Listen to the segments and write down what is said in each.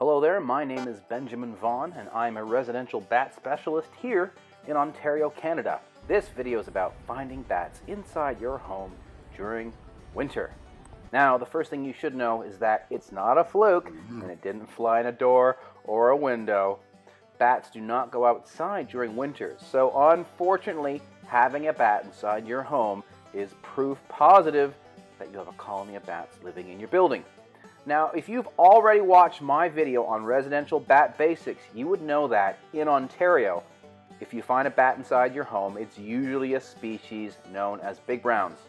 Hello there, my name is Benjamin Vaughn and I'm a residential bat specialist here in Ontario, Canada. This video is about finding bats inside your home during winter. Now, the first thing you should know is that it's not a fluke and it didn't fly in a door or a window. Bats do not go outside during winter, so unfortunately, having a bat inside your home is proof positive that you have a colony of bats living in your building. Now, if you've already watched my video on residential bat basics, you would know that in Ontario, if you find a bat inside your home, it's usually a species known as big browns.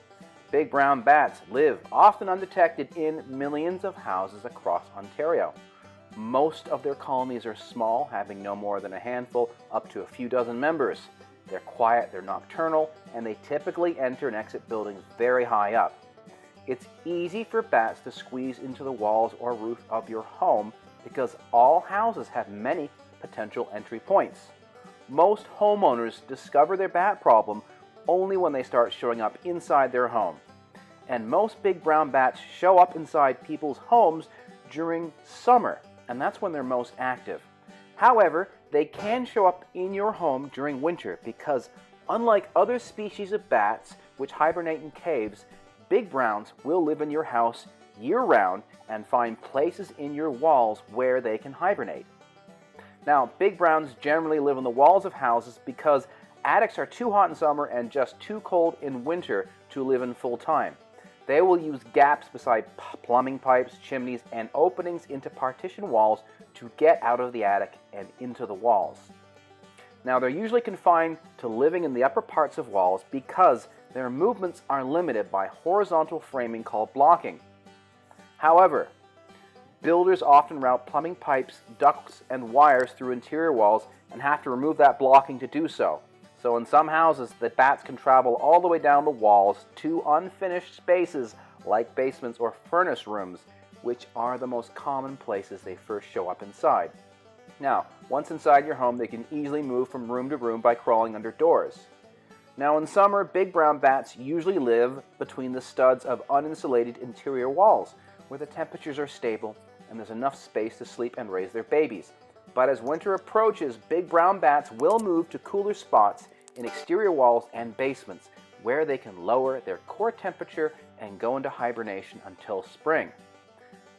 Big brown bats live, often undetected, in millions of houses across Ontario. Most of their colonies are small, having no more than a handful up to a few dozen members. They're quiet, they're nocturnal, and they typically enter and exit buildings very high up. It's easy for bats to squeeze into the walls or roof of your home because all houses have many potential entry points. Most homeowners discover their bat problem only when they start showing up inside their home. And most big brown bats show up inside people's homes during summer, and that's when they're most active. However, they can show up in your home during winter because, unlike other species of bats which hibernate in caves, big browns will live in your house year-round and find places in your walls where they can hibernate. Now, big browns generally live on the walls of houses because attics are too hot in summer and just too cold in winter to live in full-time. They will use gaps beside plumbing pipes, chimneys, and openings into partition walls to get out of the attic and into the walls. Now, they're usually confined to living in the upper parts of walls because their movements are limited by horizontal framing called blocking. However, builders often route plumbing pipes, ducts, and wires through interior walls and have to remove that blocking to do so. So in some houses, the bats can travel all the way down the walls to unfinished spaces like basements or furnace rooms, which are the most common places they first show up inside. Now, once inside your home, they can easily move from room to room by crawling under doors. Now, in summer, big brown bats usually live between the studs of uninsulated interior walls, where the temperatures are stable and there's enough space to sleep and raise their babies. But as winter approaches, big brown bats will move to cooler spots in exterior walls and basements, where they can lower their core temperature and go into hibernation until spring.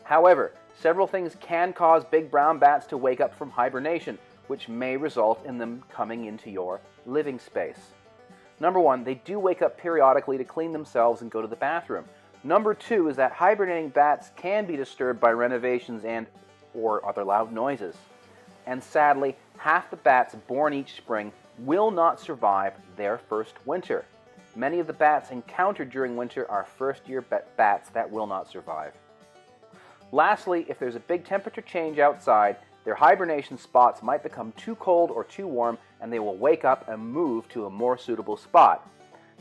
However, several things can cause big brown bats to wake up from hibernation, which may result in them coming into your living space. Number one, they do wake up periodically to clean themselves and go to the bathroom. Number two is that hibernating bats can be disturbed by renovations or other loud noises. And sadly, half the bats born each spring will not survive their first winter. Many of the bats encountered during winter are first-year bats that will not survive. Lastly, if there's a big temperature change outside, their hibernation spots might become too cold or too warm, and they will wake up and move to a more suitable spot.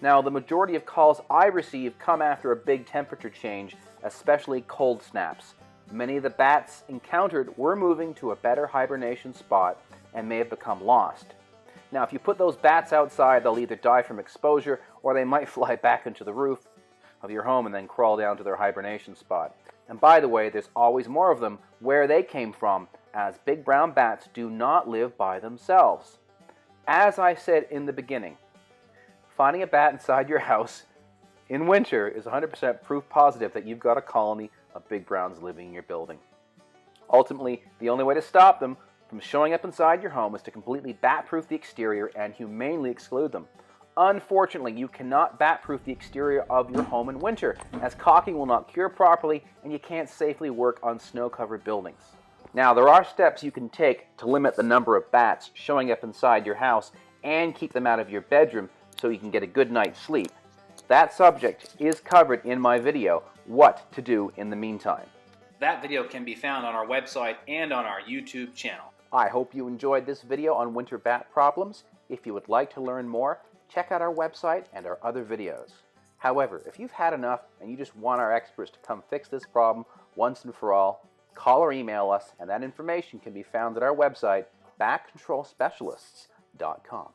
Now, the majority of calls I receive come after a big temperature change, especially cold snaps. Many of the bats encountered were moving to a better hibernation spot and may have become lost. Now, if you put those bats outside, they'll either die from exposure or they might fly back into the roof of your home and then crawl down to their hibernation spot. And by the way, there's always more of them where they came from, as big brown bats do not live by themselves. As I said in the beginning, finding a bat inside your house in winter is 100% proof positive that you've got a colony of big browns living in your building. Ultimately, the only way to stop them from showing up inside your home is to completely bat-proof the exterior and humanely exclude them. Unfortunately, you cannot bat-proof the exterior of your home in winter, as caulking will not cure properly and you can't safely work on snow-covered buildings. Now, there are steps you can take to limit the number of bats showing up inside your house and keep them out of your bedroom so you can get a good night's sleep. That subject is covered in my video, What to Do in the Meantime. That video can be found on our website and on our YouTube channel. I hope you enjoyed this video on winter bat problems. If you would like to learn more, check out our website and our other videos. However, if you've had enough and you just want our experts to come fix this problem once and for all, call or email us, and that information can be found at our website, batcontrolspecialists.com.